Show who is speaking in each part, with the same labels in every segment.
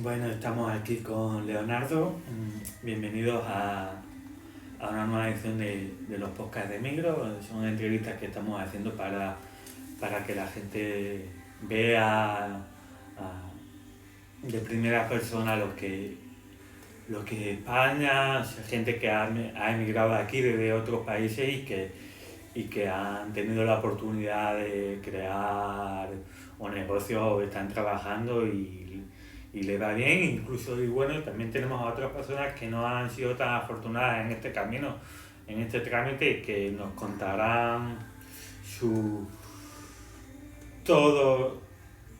Speaker 1: Bueno, estamos aquí con Leonardo. Bienvenidos a una nueva edición de los podcasts de Migro. Son entrevistas que estamos haciendo para que la gente vea de primera persona lo que España, gente que ha emigrado aquí desde otros países y que han tenido la oportunidad de crear o negocios o están trabajando y le va bien, incluso y bueno, también tenemos a otras personas que no han sido tan afortunadas en este camino, en este trámite, que nos contarán su todo,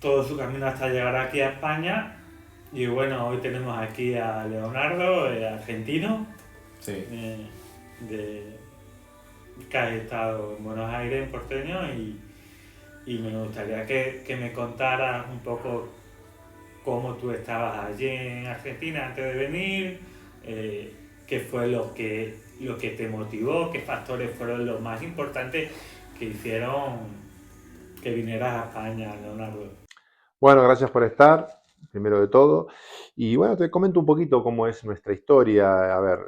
Speaker 1: todo su camino hasta llegar aquí a España. Y bueno, hoy tenemos aquí a Leonardo, argentino,
Speaker 2: Sí.
Speaker 1: eh, de, que ha estado en Buenos Aires, en Porteño, y me gustaría que me contaras un poco cómo tú estabas allí en Argentina antes de venir, qué fue lo que te motivó, qué factores fueron los más importantes que hicieron que vinieras a España, Leonardo.
Speaker 2: Bueno, gracias por estar, primero de todo. Y bueno, te comento un poquito cómo es nuestra historia. A ver,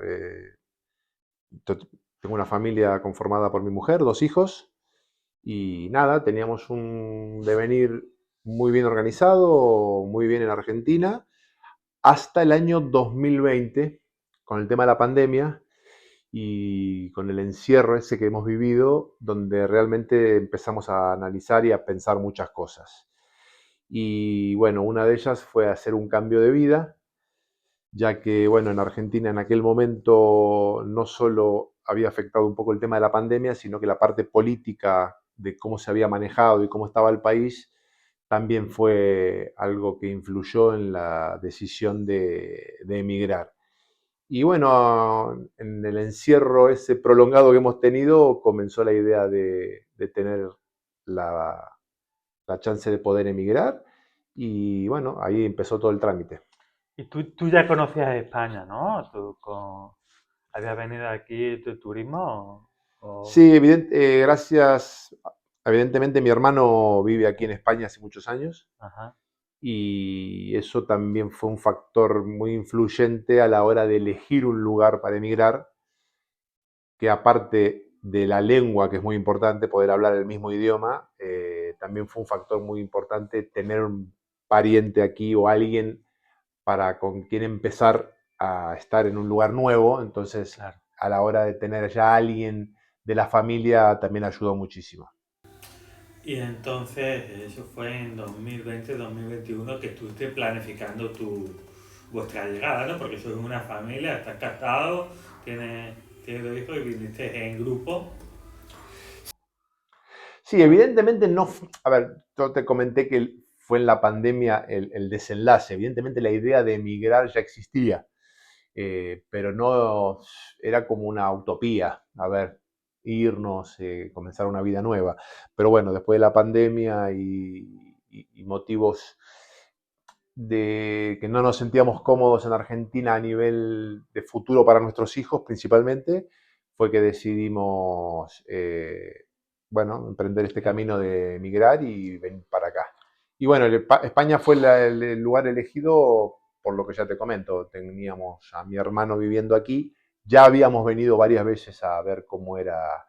Speaker 2: tengo una familia conformada por mi mujer, dos hijos, y nada, teníamos un devenir muy bien organizado, muy bien en Argentina, hasta el año 2020, con el tema de la pandemia y con el encierro ese que hemos vivido, donde realmente empezamos a analizar y a pensar muchas cosas. Y bueno, una de ellas fue hacer un cambio de vida, ya que bueno, en Argentina en aquel momento no solo había afectado un poco el tema de la pandemia, sino que la parte política de cómo se había manejado y cómo estaba el país también fue algo que influyó en la decisión de emigrar. Y bueno, en el encierro ese prolongado que hemos tenido, comenzó la idea de tener la, la chance de poder emigrar y bueno, ahí empezó todo el trámite.
Speaker 1: Y tú ya conocías España, ¿no? ¿Habías venido aquí de turismo?
Speaker 2: Sí, gracias. Evidentemente mi hermano vive aquí en España hace muchos años
Speaker 1: Ajá.
Speaker 2: y eso también fue un factor muy influyente a la hora de elegir un lugar para emigrar, que aparte de la lengua, que es muy importante, poder hablar el mismo idioma, también fue un factor muy importante tener un pariente aquí o alguien para con quien empezar a estar en un lugar nuevo. Entonces,
Speaker 1: Claro.
Speaker 2: a la hora de tener ya alguien de la familia, también ayudó muchísimo.
Speaker 1: Y entonces, eso fue en 2020-2021 que estuviste planificando vuestra llegada, ¿no? Porque sois una familia, estás casado, tienes, tienes dos hijos y viniste en grupo.
Speaker 2: Sí, evidentemente no. A ver, yo te comenté que fue en la pandemia el desenlace. Evidentemente la idea de emigrar ya existía, pero no era como una utopía. A ver, irnos, comenzar una vida nueva. Pero bueno, después de la pandemia y motivos de que no nos sentíamos cómodos en Argentina a nivel de futuro para nuestros hijos principalmente, fue que decidimos, bueno, emprender este camino de emigrar y venir para acá. Y bueno, España fue el lugar elegido por lo que ya te comento. Teníamos a mi hermano viviendo aquí, ya habíamos venido varias veces a ver cómo era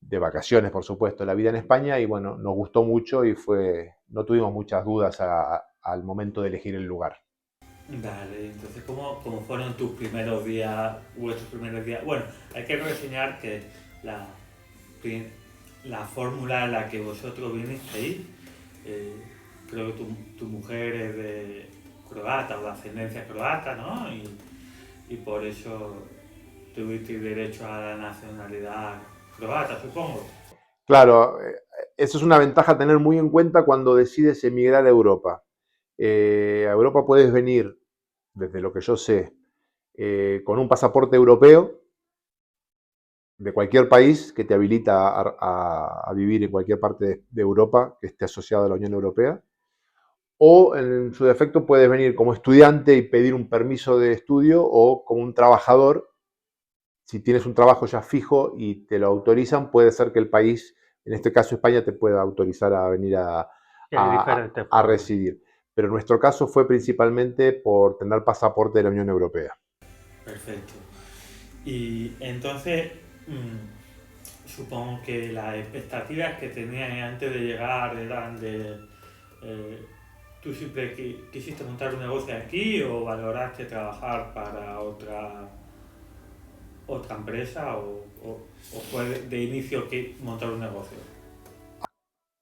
Speaker 2: de vacaciones, por supuesto, la vida en España y bueno, nos gustó mucho y no tuvimos muchas dudas al momento de elegir el lugar.
Speaker 1: Vale, entonces, ¿cómo fueron tus primeros días, vuestros primeros días? Bueno, hay que reseñar que la, pri- la fórmula en la que vosotros vinisteis, eh, creo que tu mujer es de croata o de ascendencia croata, ¿no? Y por eso tuvisteis derecho a la nacionalidad croata, supongo.
Speaker 2: Claro, eso es una ventaja a tener muy en cuenta cuando decides emigrar a Europa. A Europa puedes venir, desde lo que yo sé, con un pasaporte europeo de cualquier país que te habilita a vivir en cualquier parte de Europa que esté asociado a la Unión Europea. O en su defecto puedes venir como estudiante y pedir un permiso de estudio o como un trabajador. Si tienes un trabajo ya fijo y te lo autorizan, puede ser que el país, en este caso España, te pueda autorizar a venir
Speaker 1: Que hay diferentes
Speaker 2: a
Speaker 1: formas.
Speaker 2: residir. pero en nuestro caso fue principalmente por tener pasaporte de la Unión Europea.
Speaker 1: Perfecto. Y entonces, supongo que las expectativas que tenías antes de llegar eran de... eh, ¿Tú siempre quisiste montar un negocio aquí o valoraste trabajar para otra empresa o fue de inicio que montar un negocio?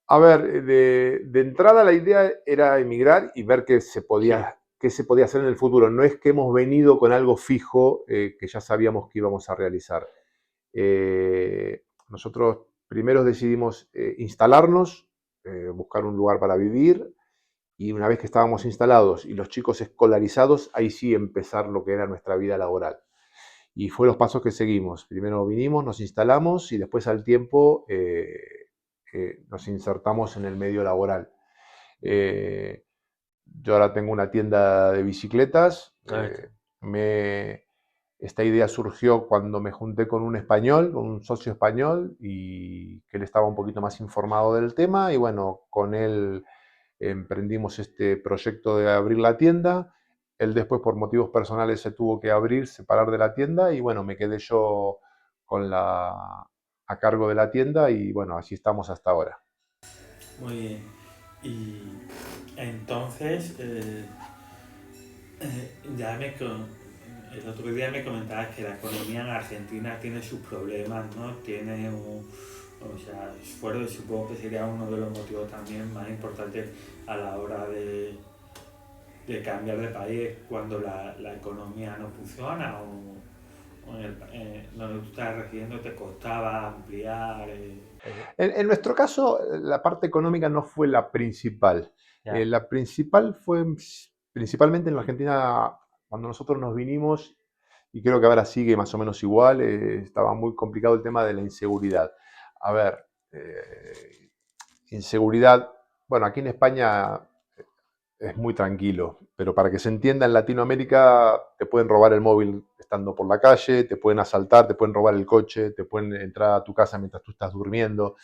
Speaker 2: A ver, de entrada la idea era emigrar y ver qué se podía hacer en el futuro. No es que hemos venido con algo fijo que ya sabíamos que íbamos a realizar. Nosotros primero decidimos instalarnos, buscar un lugar para vivir y una vez que estábamos instalados y los chicos escolarizados, ahí sí empezar lo que era nuestra vida laboral. Y fue los pasos que seguimos. Primero vinimos, nos instalamos y después al tiempo nos insertamos en el medio laboral. Eh, yo ahora tengo una tienda de bicicletas. Esta idea surgió cuando me junté con un español, con un socio español, y que él estaba un poquito más informado del tema. Y bueno, con él emprendimos este proyecto de abrir la tienda. Él después por motivos personales se tuvo que separar de la tienda y bueno, me quedé yo a cargo de la tienda y bueno, así estamos hasta ahora.
Speaker 1: Muy bien. Y entonces, ya el otro día me comentabas que la economía en Argentina tiene sus problemas, ¿no? Tiene o sea, supongo que sería uno de los motivos también más importantes a la hora de cambiar de país cuando la economía no funciona o donde tú estás residiendo te costaba ampliar.
Speaker 2: En nuestro caso, la parte económica no fue la principal. La principal fue principalmente en la Argentina, cuando nosotros nos vinimos, y creo que ahora sigue más o menos igual, estaba muy complicado el tema de la inseguridad. A ver, inseguridad, bueno, aquí en España es muy tranquilo, pero para que se entienda, en Latinoamérica te pueden robar el móvil estando por la calle, te pueden asaltar, te pueden robar el coche, te pueden entrar a tu casa mientras tú estás durmiendo.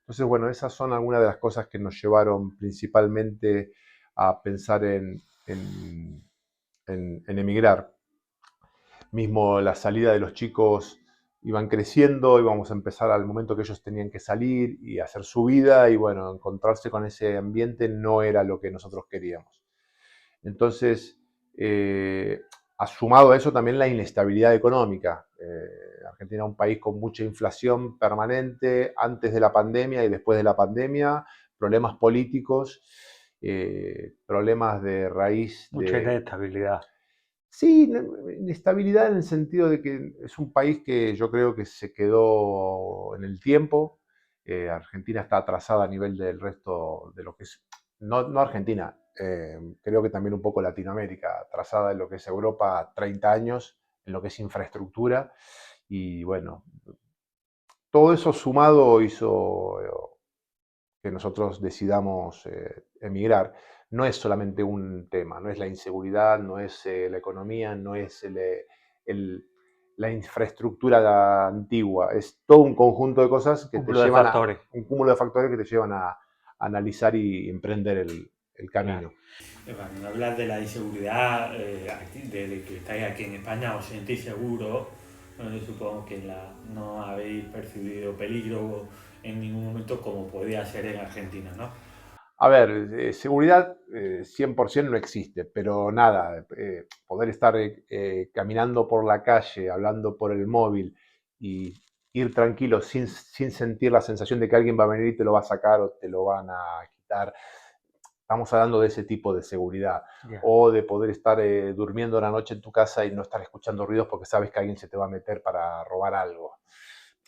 Speaker 2: Entonces, bueno, esas son algunas de las cosas que nos llevaron principalmente a pensar en emigrar. Mismo la salida de los chicos iban creciendo, íbamos a empezar al momento que ellos tenían que salir y hacer su vida y bueno, encontrarse con ese ambiente no era lo que nosotros queríamos. Entonces, sumado a eso también la inestabilidad económica. Argentina es un país con mucha inflación permanente antes de la pandemia y después de la pandemia, problemas políticos, problemas de raíz.
Speaker 1: Mucha inestabilidad.
Speaker 2: Sí, inestabilidad en el sentido de que es un país que yo creo que se quedó en el tiempo. Argentina está atrasada a nivel del resto de lo que es, no Argentina, creo que también un poco Latinoamérica, atrasada en lo que es Europa 30 años, en lo que es infraestructura. Y bueno, todo eso sumado hizo que nosotros decidamos emigrar. No es solamente un tema, no es la inseguridad, no es la economía, no es la infraestructura antigua, es todo un conjunto de cosas que te llevan un cúmulo de factores que te llevan a analizar y emprender el camino.
Speaker 1: Cuando hablas de la inseguridad, de que estáis aquí en España, os sentís seguros. Bueno, supongo que no habéis percibido peligro en ningún momento como podía ser en Argentina, ¿no?
Speaker 2: A ver, seguridad 100% no existe, pero nada, poder estar caminando por la calle, hablando por el móvil y ir tranquilo sin sentir la sensación de que alguien va a venir y te lo va a sacar o te lo van a quitar. Estamos hablando de ese tipo de seguridad.
Speaker 1: Yeah.
Speaker 2: O de poder estar durmiendo la noche en tu casa y no estar escuchando ruidos porque sabes que alguien se te va a meter para robar algo.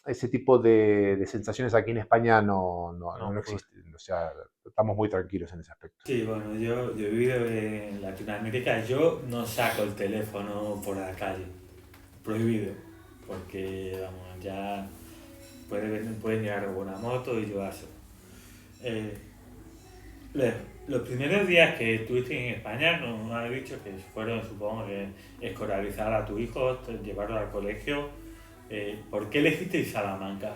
Speaker 2: Ese tipo de sensaciones aquí en España no existen. O sea, estamos muy tranquilos en ese aspecto.
Speaker 1: Sí, bueno, yo he vivido en Latinoamérica, yo no saco el teléfono por la calle, prohibido, porque vamos, ya pueden llegar una moto y llevarse. Eh, los primeros días que estuviste en España, nos has dicho que fueron, supongo, que escolarizar a tu hijo, llevarlo al colegio. ¿Por qué elegiste Salamanca?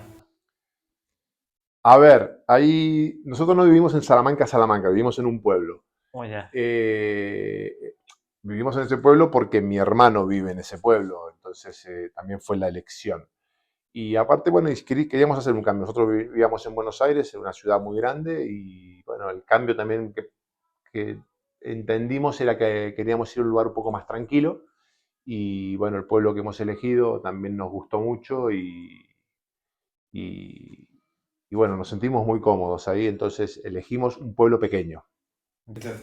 Speaker 2: A ver, ahí nosotros no vivimos en Salamanca, vivimos en un pueblo.
Speaker 1: Oh, ya.
Speaker 2: Vivimos en ese pueblo porque mi hermano vive en ese pueblo, entonces también fue la elección. Y aparte, bueno, queríamos hacer un cambio. Nosotros vivíamos en Buenos Aires, en una ciudad muy grande, y bueno, el cambio también que entendimos era que queríamos ir a un lugar un poco más tranquilo. Y bueno, el pueblo que hemos elegido también nos gustó mucho y, y bueno, nos sentimos muy cómodos ahí, entonces elegimos un pueblo pequeño.
Speaker 1: Entonces,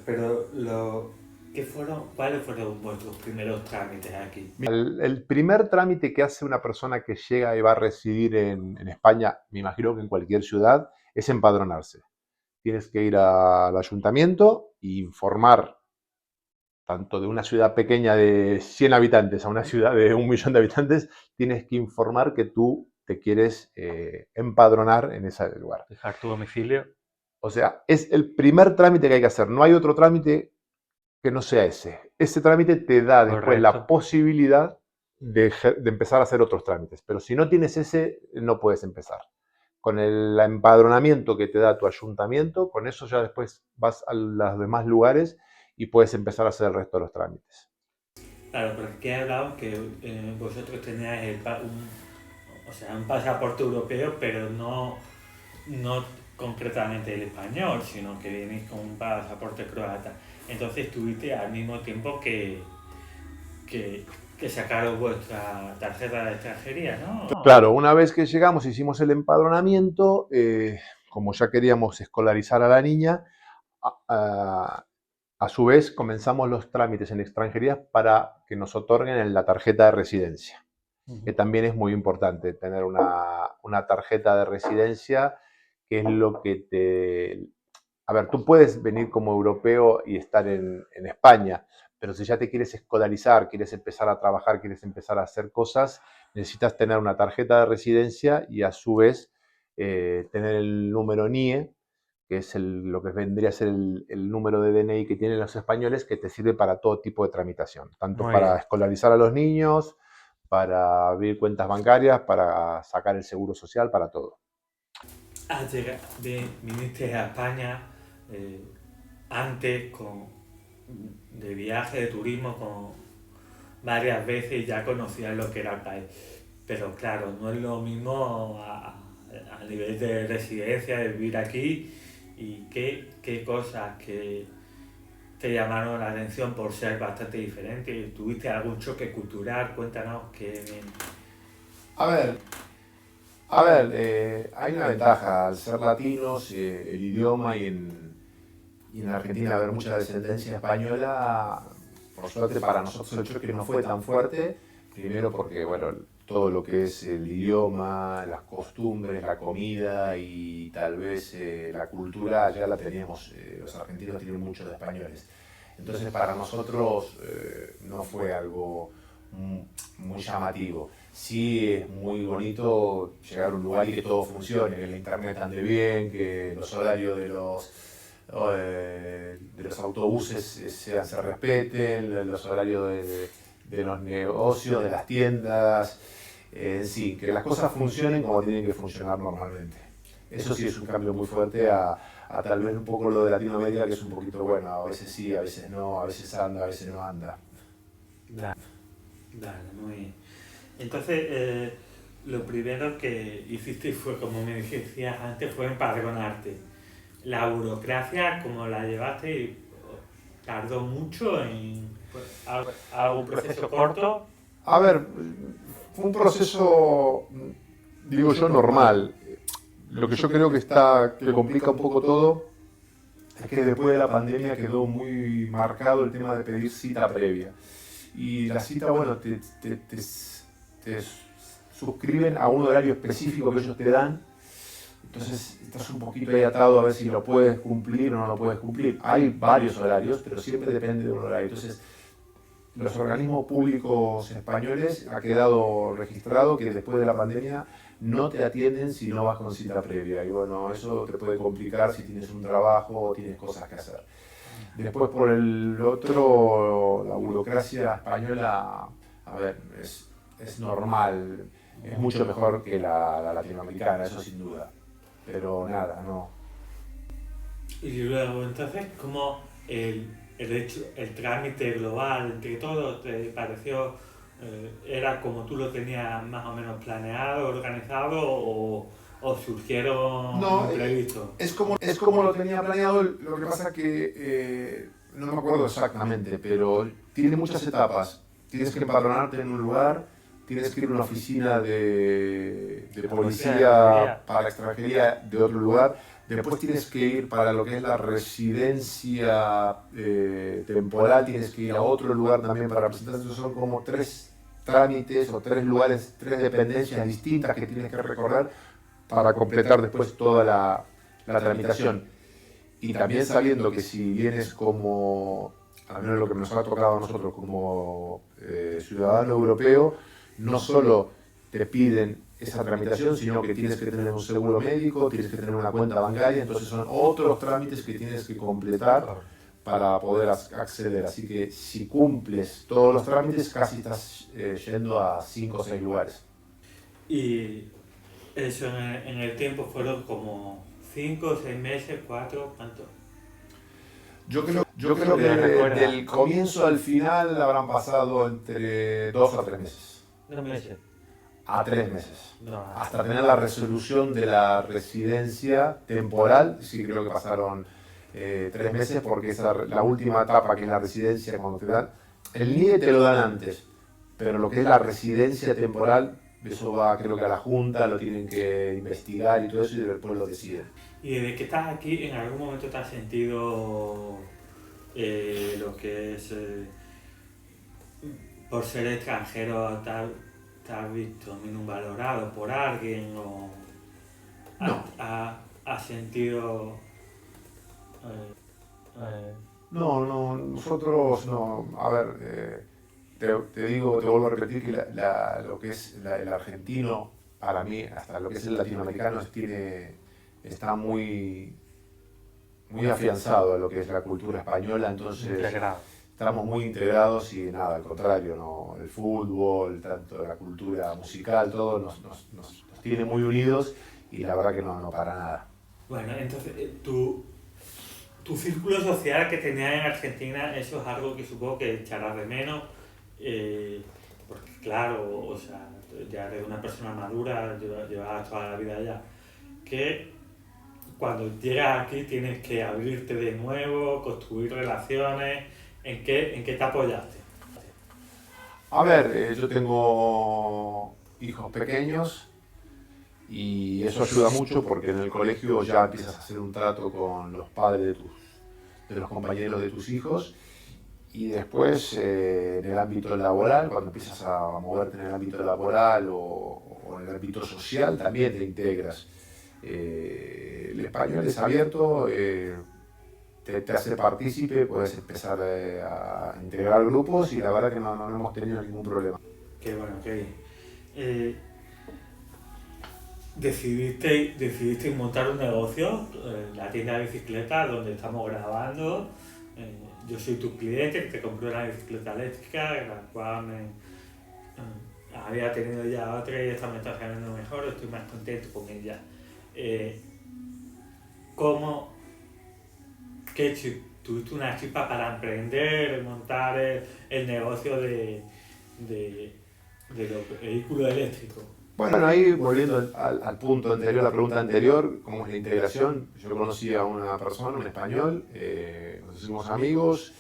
Speaker 1: ¿cuáles fueron vuestros primeros trámites aquí?
Speaker 2: El primer trámite que hace una persona que llega y va a residir en España, me imagino que en cualquier ciudad, es empadronarse. Tienes que ir al ayuntamiento e informar tanto de una ciudad pequeña de 100 habitantes a una ciudad de 1 millón de habitantes, tienes que informar que tú te quieres empadronar en ese lugar.
Speaker 1: Dejar tu domicilio.
Speaker 2: O sea, es el primer trámite que hay que hacer. No hay otro trámite que no sea ese. Ese trámite te da después la
Speaker 1: Correcto.
Speaker 2: posibilidad de empezar a hacer otros trámites. Pero si no tienes ese, no puedes empezar. Con el empadronamiento que te da tu ayuntamiento, con eso ya después vas a los demás lugares y puedes empezar a hacer el resto de los trámites.
Speaker 1: Claro, pero aquí he hablado que vosotros teníais o sea, un pasaporte europeo, pero no concretamente el español, sino que vienes con un pasaporte croata. Entonces tuviste al mismo tiempo que, que sacaros vuestra tarjeta de extranjería, ¿no?
Speaker 2: Claro, una vez que llegamos, hicimos el empadronamiento, como ya queríamos escolarizar a la niña, a, a- a su vez comenzamos los trámites en extranjería para que nos otorguen la tarjeta de residencia, que
Speaker 1: Ujú.
Speaker 2: también es muy importante tener una tarjeta de residencia, que es lo que te... A ver, tú puedes venir como europeo y estar en España, pero si ya te quieres escolarizar, quieres empezar a trabajar, quieres empezar a hacer cosas, necesitas tener una tarjeta de residencia y a su vez tener el número NIE, que es lo que vendría a ser el número de DNI que tienen los españoles, que te sirve para todo tipo de tramitación, tanto
Speaker 1: Muy
Speaker 2: para
Speaker 1: bien.
Speaker 2: escolarizar a los niños, para abrir cuentas bancarias, para sacar el seguro social, para todo.
Speaker 1: Viniste a España eh, antes de viaje, de turismo, con varias veces ya conocías lo que era el país. Pero claro, no es lo mismo a nivel de residencia, de vivir aquí y qué cosas que te llamaron la atención por ser bastante diferentes. ¿Tuviste algún choque cultural? Cuéntanos que...
Speaker 2: A ver, hay una ventaja al ser latinos, el idioma y en Argentina haber mucha descendencia española, por suerte para nosotros el choque no fue tan fuerte, primero porque, bueno, todo lo que es el idioma, las costumbres, la comida y tal vez la cultura ya la teníamos, los argentinos tienen mucho de españoles. Entonces para nosotros no fue algo muy llamativo. Sí es muy bonito llegar a un lugar y que todo funcione, que el internet ande bien, que los horarios de los autobuses se respeten, los horarios de los negocios, de las tiendas, sí, que las cosas funcionen como tienen que funcionar normalmente. Eso sí es un cambio muy fuerte a tal vez un poco lo de Latinoamérica, que es un poquito bueno, a veces sí, a veces no, a veces anda, a veces no anda.
Speaker 1: Dale, dale, muy bien. Entonces, lo primero que hiciste fue, como me decías antes, fue empadronarte. La burocracia, como la llevaste, tardó mucho en algún proceso corto.
Speaker 2: A ver, fue un proceso, digo yo, normal. Lo que yo creo que complica un poco todo es que después de la pandemia quedó muy marcado el tema de pedir cita previa. Y la cita, bueno, te suscriben a un horario específico que ellos te dan. Entonces estás un poquito ahí atado a ver si lo puedes cumplir o no lo puedes cumplir. Hay varios horarios, pero siempre depende de un horario. Entonces, los organismos públicos españoles ha quedado registrado que después de la pandemia no te atienden si no vas con cita previa. Y bueno, eso te puede complicar si tienes un trabajo o tienes cosas que hacer. Después por el otro, la burocracia española, a ver, es normal, es mucho mejor que la latinoamericana, eso sin duda. Pero nada, no.
Speaker 1: Y luego, entonces, ¿cómo el trámite global entre todos, ¿te pareció, era como tú lo tenías más o menos planeado, organizado o surgieron
Speaker 2: No,
Speaker 1: imprevistos?
Speaker 2: es como lo tenía planeado, lo que pasa que no me acuerdo exactamente, pero tiene muchas etapas. Tienes que empadronarte en un lugar, tienes que ir a una oficina de policía para extranjería de otro lugar, después tienes que ir para lo que es la residencia temporal, tienes que ir a otro lugar también para presentarse. Entonces son como tres trámites o tres lugares, tres dependencias distintas que tienes que recorrer para completar después toda la tramitación. Y también sabiendo que si vienes como, al menos lo que nos ha tocado a nosotros como ciudadano europeo, no solo te piden esa tramitación, sino que tienes que tener un seguro médico, tienes que tener una cuenta bancaria, entonces son otros trámites que tienes que completar para poder acceder. Así que si cumples todos los trámites, casi estás yendo a 5 o 6 lugares.
Speaker 1: Y eso en el tiempo fueron como 5 6 meses, 4, ¿cuánto?
Speaker 2: Yo creo que del comienzo al final habrán pasado entre 2 a 3 meses.
Speaker 1: 3 meses.
Speaker 2: A 3 meses.
Speaker 1: No,
Speaker 2: Hasta tener la resolución de la residencia temporal, sí creo que pasaron 3 meses, porque esa, la última etapa, que es la residencia, cuando te dan, el NIE te lo dan antes, pero lo que es la residencia temporal, eso va, creo que a la Junta, lo tienen que investigar y todo eso, y después lo deciden.
Speaker 1: y desde que estás aquí, ¿en algún momento te has sentido lo que es, por ser extranjero, te has visto minusvalorado por alguien o
Speaker 2: No,
Speaker 1: has sentido... eh,
Speaker 2: no, nosotros no. A ver, te digo, te vuelvo a repetir que lo que es el argentino, para mí, hasta lo que es el latinoamericano, está muy afianzado a lo que es la cultura española, entonces
Speaker 1: integrado.
Speaker 2: estamos muy integrados y nada, al contrario, no, el fútbol, tanto la cultura musical, todo nos tiene muy unidos, y la verdad que no para nada.
Speaker 1: Bueno, entonces tu círculo social que tenías en Argentina, eso es algo que supongo que echarás de menos, porque claro, o sea, ya eres una persona madura, llevas toda la vida allá, que cuando llegas aquí tienes que abrirte de nuevo, construir relaciones, ¿en qué te apoyaste?
Speaker 2: A ver, yo tengo hijos pequeños y eso ayuda mucho, porque en el colegio ya empiezas a hacer un trato con los padres de los compañeros de tus hijos, y después en el ámbito laboral, cuando empiezas a moverte en el ámbito laboral o en el ámbito social, también te integras. El español es abierto, te hace partícipe, puedes empezar a integrar grupos, y la verdad que no hemos tenido ningún problema.
Speaker 1: Qué bueno, qué bien. Eh, decidiste montar un negocio, la tienda de bicicletas donde estamos grabando. Yo soy tu cliente, que te compré una bicicleta eléctrica, la cual había tenido ya otra y esta me está saliendo mejor, estoy más contento con ella. ¿Cómo tuviste una chispa para emprender, montar el negocio de los vehículos eléctricos?
Speaker 2: Bueno, ahí volviendo al punto anterior, la pregunta anterior, ¿cómo es la integración? Yo conocí a una persona, un español, nos hicimos amigos,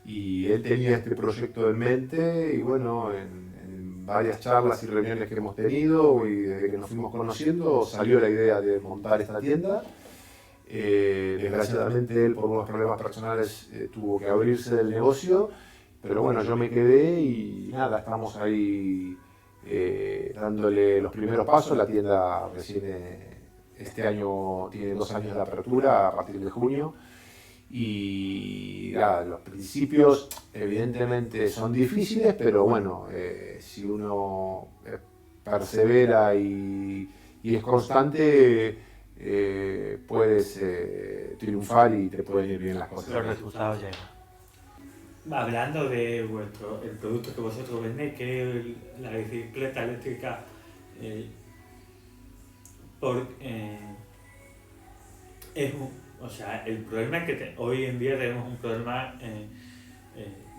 Speaker 2: y él tenía este proyecto en mente, y bueno, en varias charlas y reuniones que hemos tenido, y desde que nos fuimos conociendo, salió la idea de montar esta tienda. Desgraciadamente él, por unos problemas personales, tuvo que abrirse del negocio, pero bueno, yo me quedé y nada, estamos ahí dándole los primeros pasos. La tienda recién este año tiene 2 años de apertura, a partir de junio, y nada, los principios evidentemente son difíciles, pero bueno, si uno persevera y es constante, puedes triunfar y te pueden ir bien las cosas.
Speaker 1: Los resultados llegan. Hablando de el producto que vosotros vendéis, que es la bicicleta eléctrica, o sea, el problema es que hoy en día tenemos un problema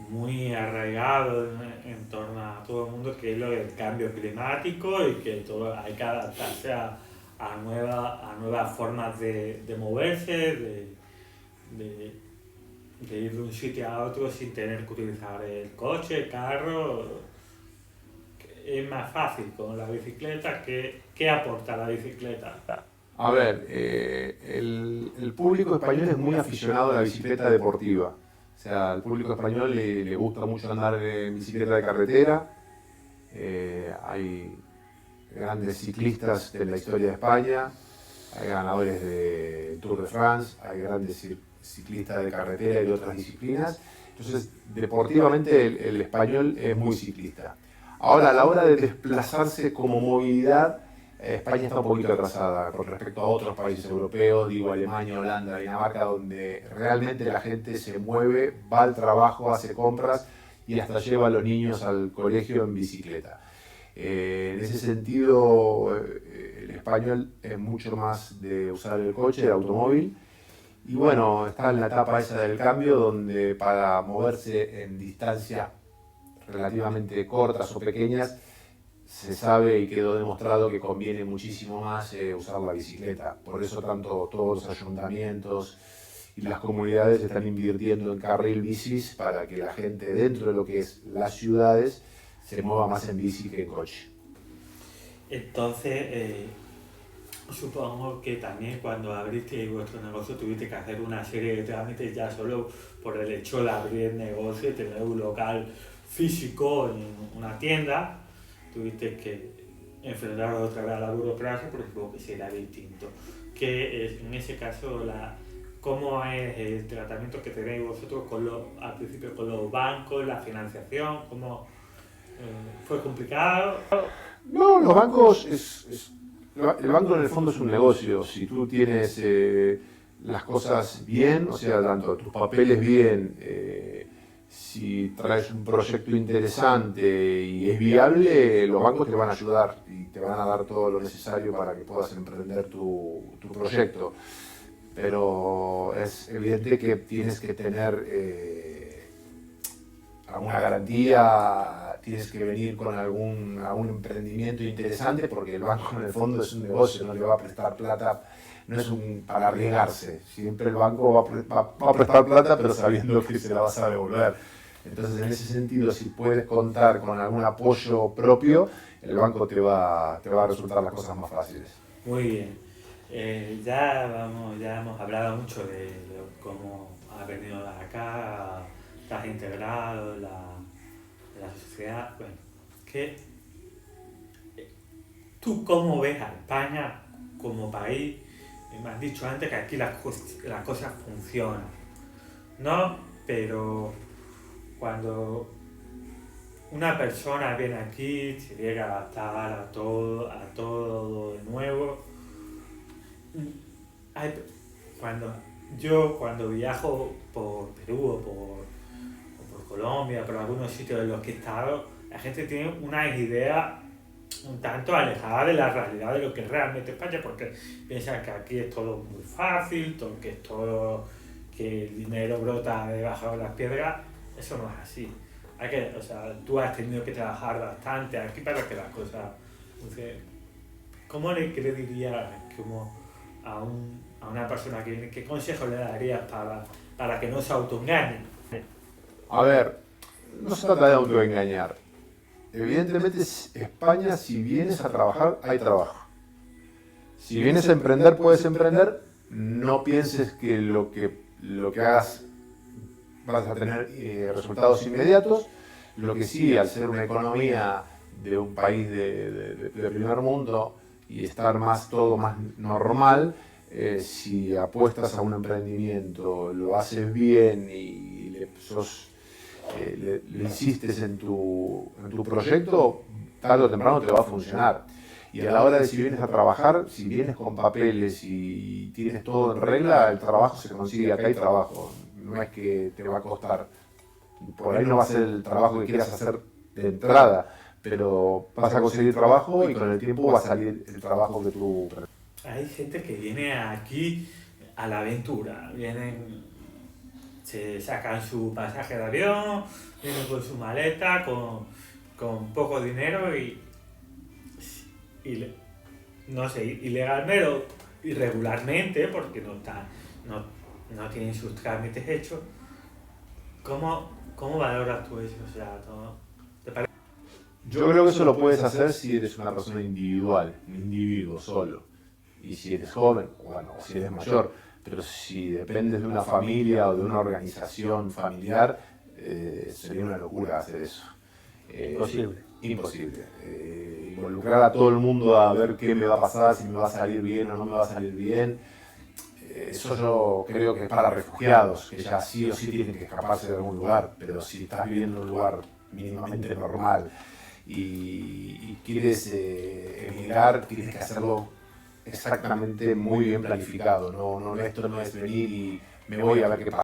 Speaker 1: muy arraigado en torno a todo el mundo, que es lo del cambio climático y que todo, hay que adaptarse a nuevas formas de moverse, de, de ir de un sitio a otro sin tener que utilizar el coche, el carro. Es más fácil con la bicicleta. ¿Qué aporta la bicicleta?
Speaker 2: A ver, el público español es muy aficionado a la bicicleta deportiva. O sea, al público español le gusta mucho andar en bicicleta de carretera. Hay grandes ciclistas de la historia de España, hay ganadores del Tour de France, hay grandes ciclistas de carretera y de otras disciplinas. Entonces, deportivamente el español es muy ciclista. Ahora, a la hora de desplazarse como movilidad, España está un poquito atrasada con respecto a otros países europeos, digo Alemania, Holanda, Dinamarca, donde realmente la gente se mueve, va al trabajo, hace compras y hasta lleva a los niños al colegio en bicicleta. En ese sentido, el español es mucho más de usar el coche, el automóvil. Y bueno, está en la etapa esa del cambio, donde para moverse en distancias relativamente cortas o pequeñas, se sabe y quedó demostrado que conviene muchísimo más usar la bicicleta. Por eso tanto todos los ayuntamientos y las comunidades están invirtiendo en carril bicis para que la gente dentro de lo que es las ciudades se mueva más en bici que en coche.
Speaker 1: Entonces, supongo que también cuando abriste vuestro negocio tuviste que hacer una serie de trámites ya solo por el hecho de abrir el negocio y tener un local físico en una tienda. Tuviste que enfrentar otra vez a la burocracia, porque supongo que será distinto. Que es, en ese caso, ¿cómo es el tratamiento que tenéis vosotros al principio con los bancos, la financiación? ¿Cómo fue complicado?
Speaker 2: No, los bancos, el banco en el fondo es un negocio. Si tú tienes las cosas bien, o sea, tanto tus papeles bien, si traes un proyecto interesante y es viable, los bancos te van a ayudar y te van a dar todo lo necesario para que puedas emprender tu proyecto. Pero es evidente que tienes que tener alguna garantía, tienes que venir con algún emprendimiento interesante, porque el banco en el fondo es un negocio, no le va a prestar plata, no es para arriesgarse. Siempre el banco va a prestar plata, pero sabiendo que se la vas a devolver. Entonces, en ese sentido, si puedes contar con algún apoyo propio, el banco te va a resultar las cosas más fáciles.
Speaker 1: Muy bien. Ya hemos hablado mucho de cómo has venido acá, te has integrado en la sociedad. Bueno, ¿tú cómo ves a España como país? Me has dicho antes que aquí las cosas funcionan, ¿no? Pero cuando una persona viene aquí, se llega a adaptar a todo de nuevo. Cuando viajo por Perú o por Colombia, por algunos sitios en los que he estado, la gente tiene unas ideas un tanto alejadas de la realidad de lo que es realmente España, porque piensan que aquí es todo muy fácil, que el dinero brota debajo de las piedras. Eso no es así. O sea, tú has tenido que trabajar bastante aquí para que las cosas funcionen. ¿Cómo le dirías a una persona que viene, qué consejo le darías para que no se autoengañe?
Speaker 2: A ver, no se trata de autoengañar. Evidentemente, España, si vienes a trabajar, hay trabajo. Si vienes a emprender, puedes emprender. No pienses que lo que hagas vas a tener resultados inmediatos. Lo que sí, al ser una economía de un país de primer mundo y estar todo más normal, si apuestas a un emprendimiento, lo haces bien y le insistes en tu proyecto, tarde o temprano te va a funcionar. Y a la hora de si vienes a trabajar, si vienes con papeles y tienes todo en regla, el trabajo se consigue, acá hay trabajo. No es que te va a costar. Por ahí no va a ser el trabajo que quieras hacer de entrada, pero vas a conseguir trabajo y con el tiempo va a salir el trabajo que tú...
Speaker 1: Hay gente que viene aquí a la aventura. Vienen, se sacan su pasaje de avión, vienen con su maleta, con poco dinero y no sé, ilegalmente o irregularmente, porque no tienen sus trámites hechos. ¿Cómo valoras tú eso? O sea, ¿te parece?
Speaker 2: Yo creo que eso lo puedes hacer si eres una persona individual, un individuo solo. Y si eres joven, bueno, o si eres mayor, pero si dependes de una familia o de una organización familiar, sería una locura hacer eso.
Speaker 1: Imposible.
Speaker 2: Imposible. Involucrar a todo el mundo a ver qué me va a pasar, si me va a salir bien o no me va a salir bien. Eso yo creo que es para refugiados, que ya sí o sí tienen que escaparse de algún lugar, pero si estás viviendo en un lugar mínimamente normal y quieres emigrar, tienes que hacerlo exactamente muy bien planificado. Esto no es venir y me voy a ver qué pasa.